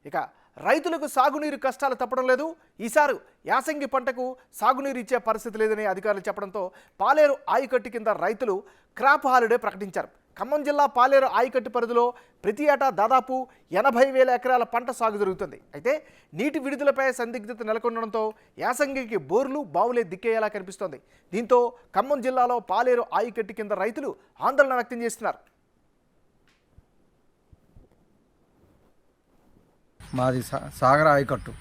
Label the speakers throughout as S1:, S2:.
S1: ఇక రైతులకు సాగునీరు కష్టాలు తప్పడం లేదు. ఈసారి యాసంగి పంటకు సాగునీరు ఇచ్చే పరిస్థితి లేదని అధికారులు చెప్పడంతో పాలేరు ఆయకట్టు కింద రైతులు క్రాప్ హాలిడే ప్రకటించారు. ఖమ్మం జిల్లా పాలేరు ఆయకట్టు పరిధిలో ప్రతి ఏటా దాదాపు 80,000 ఎకరాల పంట సాగు జరుగుతుంది. అయితే నీటి విడుదలపై సందిగ్ధత నెలకొనడంతో యాసంగికి బోర్లు బావులే దిక్కేయాలా కనిపిస్తోంది. దీంతో ఖమ్మం జిల్లాలో పాలేరు ఆయకట్టు కింద రైతులు ఆందోళన వ్యక్తం చేస్తున్నారు.
S2: మాది సాగర్ ఆయకట్టు.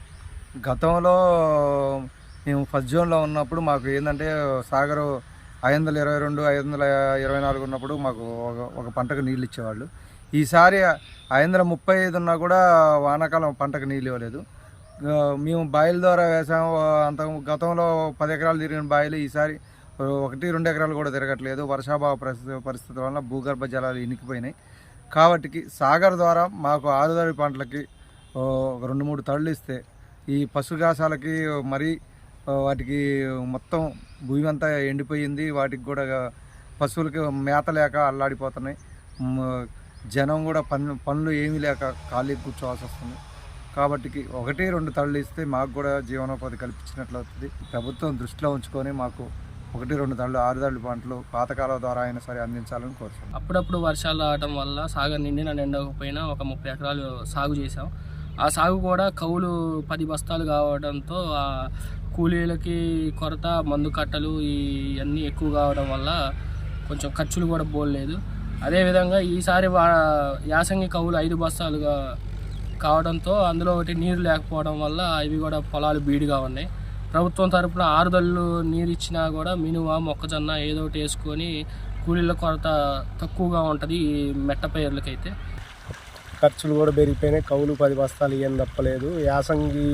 S2: గతంలో మేము ఫస్ట్ జోన్లో ఉన్నప్పుడు మాకు ఏంటంటే సాగరు 522, 524 ఉన్నప్పుడు మాకు ఒక పంటకు నీళ్ళు ఇచ్చేవాళ్ళు. ఈసారి 535 ఉన్నా కూడా వానాకాలం పంటకు నీళ్ళు ఇవ్వలేదు. మేము బాయిల ద్వారా వేసాము. అంత గతంలో 10 ఎకరాలు తిరిగిన బాయిలు ఈసారి 1-2 ఎకరాలు కూడా తిరగట్లేదు. వర్షాభావ పరిస్థితుల వల్ల భూగర్భ జలాలు ఇనికిపోయినాయి. కాబట్టి సాగర్ ద్వారా మాకు ఆరుతడి పంటలకి 2-3 తళ్ళు ఇస్తే ఈ పశుగ్రాసాలకి మరీ వాటికి మొత్తం భూమి అంతా ఎండిపోయింది. వాటికి కూడా పశువులకి మేత లేక అల్లాడిపోతున్నాయి. జనం కూడా పనులు ఏమీ లేక ఖాళీ కూర్చోవాల్సి వస్తుంది. కాబట్టి 1-2 తళ్ళు ఇస్తే మాకు కూడా జీవనోపాధి కల్పించినట్లు అవుతుంది. ప్రభుత్వం దృష్టిలో ఉంచుకొని మాకు 1-2 తళ్ళు ఆరుతడి పంటలు పాతకాలం ద్వారా అయినా సరే అందించాలని కోరుతున్నాం.
S3: అప్పుడప్పుడు వర్షాలు రావడం వల్ల సాగర్ నిండకపోయినా ఒక 30 ఎకరాలు సాగు చేసాం. ఆ సాగు కూడా కౌలు 10 బస్తాలు కావడంతో ఆ కూలీలకి కొరత, మందు కట్టలు ఇవన్నీ ఎక్కువ కావడం వల్ల కొంచెం ఖర్చులు కూడా పోలేదు. అదేవిధంగా ఈసారి యాసంగి కౌలు 5 బస్తాలుగా కావడంతో అందులో ఒకటి నీరు లేకపోవడం వల్ల అవి కూడా పొలాలు బీడుగా ఉన్నాయి. ప్రభుత్వం తరపున ఆరుదళ్ళు నీరు ఇచ్చినా కూడా మినువ, మొక్కజొన్న ఏదో ఒకటి వేసుకొని కూలీల కొరత తక్కువగా ఉంటుంది ఈ మెట్ట పైర్లకైతే.
S4: ఖర్చులు కూడా పెరిగిపోయినాయి. కౌలు 10 బస్తాలు ఇవ్వని తప్పలేదు. యాసంగి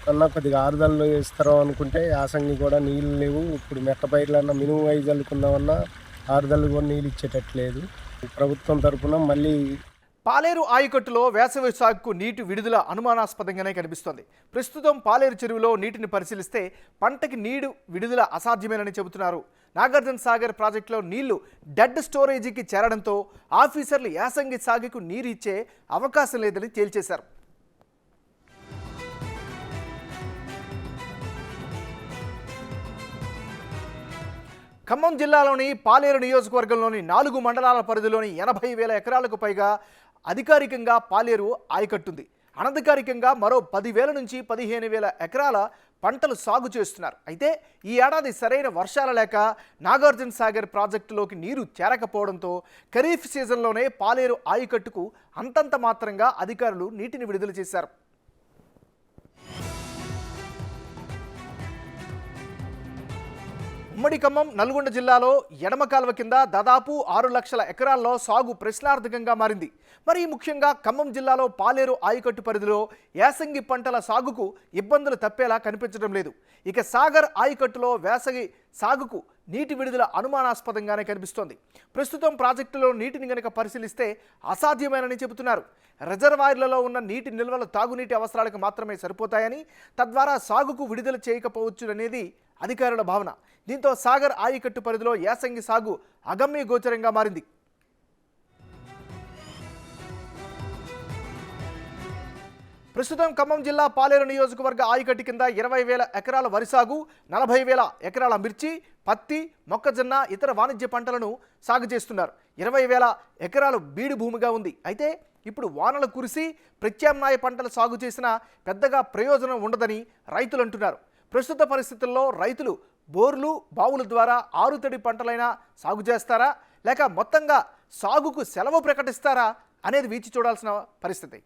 S4: కన్నా కొద్దిగా ఆరుదళ్ళు ఇస్తారో అనుకుంటే యాసంగి కూడా నీళ్ళు లేవు. ఇప్పుడు మెట్ట పైర్లన్నా మినుము అయి చల్లుకుందామన్నా ఆరుదళ్ళు కూడా నీళ్ళు ఇచ్చేటట్లేదు. ప్రభుత్వం తరఫున మళ్ళీ
S1: పాలేరు ఆయకట్టులో వేసవి సాగుకు నీటి విడుదల అనుమానాస్పదంగానే కనిపిస్తోంది. ప్రస్తుతం పాలేరు చెరువులో నీటిని పరిశీలిస్తే పంటకి నీరు విడుదల అసాధ్యమేనని చెబుతున్నారు. నాగార్జున సాగర్ ప్రాజెక్టులో నీళ్లు డెడ్ స్టోరేజీకి చేరడంతో ఆఫీసర్లు యాసంగి సాగుకు నీరు ఇచ్చే అవకాశం లేదని తేల్చేశారు. ఖమ్మం జిల్లాలోని పాలేరు నియోజకవర్గంలోని 4 మండలాల పరిధిలోని 80,000 ఎకరాలకు పైగా అధికారికంగా పాలేరు ఆయకట్టుంది. అనధికారికంగా మరో 10,000 నుంచి 15,000 ఎకరాల పంటలు సాగు చేస్తున్నారు. అయితే ఈ ఏడాది సరైన వర్షాలు లేక నాగార్జున సాగర్ ప్రాజెక్టులోకి నీరు చేరకపోవడంతో ఖరీఫ్ సీజన్లోనే పాలేరు ఆయకట్టుకు అంతంత మాత్రంగా అధికారులు నీటిని విడుదల చేశారు. ఉమ్మడి ఖమ్మం, నల్గొండ జిల్లాలో ఎడమ కాలువ కింద దాదాపు 6 లక్షల ఎకరాల్లో సాగు ప్రశ్నార్థకంగా మారింది. మరి ముఖ్యంగా ఖమ్మం జిల్లాలో పాలేరు ఆయకట్టు పరిధిలో యాసంగి పంటల సాగుకు ఇబ్బందులు తప్పేలా కనిపించడం లేదు. ఇక సాగర్ ఆయకట్టులో వేసవి సాగుకు నీటి విడుదల అనుమానాస్పదంగానే కనిపిస్తోంది. ప్రస్తుతం ప్రాజెక్టులో నీటిని గనక పరిశీలిస్తే అసాధ్యమేనని చెబుతున్నారు. రిజర్వాయర్లలో ఉన్న నీటి నిల్వలు తాగునీటి అవసరాలకు మాత్రమే సరిపోతాయని, తద్వారా సాగుకు విడుదల చేయకపోవచ్చుననేది అధికారుల భావన. దీంతో సాగర్ ఆయకట్టు పరిధిలో యాసంగి సాగు అగమ్య గోచరంగా మారింది. ప్రస్తుతం ఖమ్మం జిల్లా పాలేరు నియోజకవర్గ ఆయకట్టు కింద 20,000 ఎకరాల వరి సాగు, 40,000 ఎకరాల మిర్చి, పత్తి, మొక్కజొన్న, ఇతర వాణిజ్య పంటలను సాగు చేస్తున్నారు. 20,000 ఎకరాలు బీడు భూమిగా ఉంది. అయితే ఇప్పుడు వానలు కురిసి ప్రత్యామ్నాయ పంటలు సాగు చేసినా పెద్దగా ప్రయోజనం ఉండదని రైతులు అంటున్నారు. ప్రస్తుత పరిస్థితుల్లో రైతులు బోర్లు, బావుల ద్వారా ఆరుతడి పంటలైనా సాగు చేస్తారా, లేక మొత్తంగా సాగుకు సెలవు ప్రకటిస్తారా అనేది వేచి చూడాల్సిన పరిస్థితి.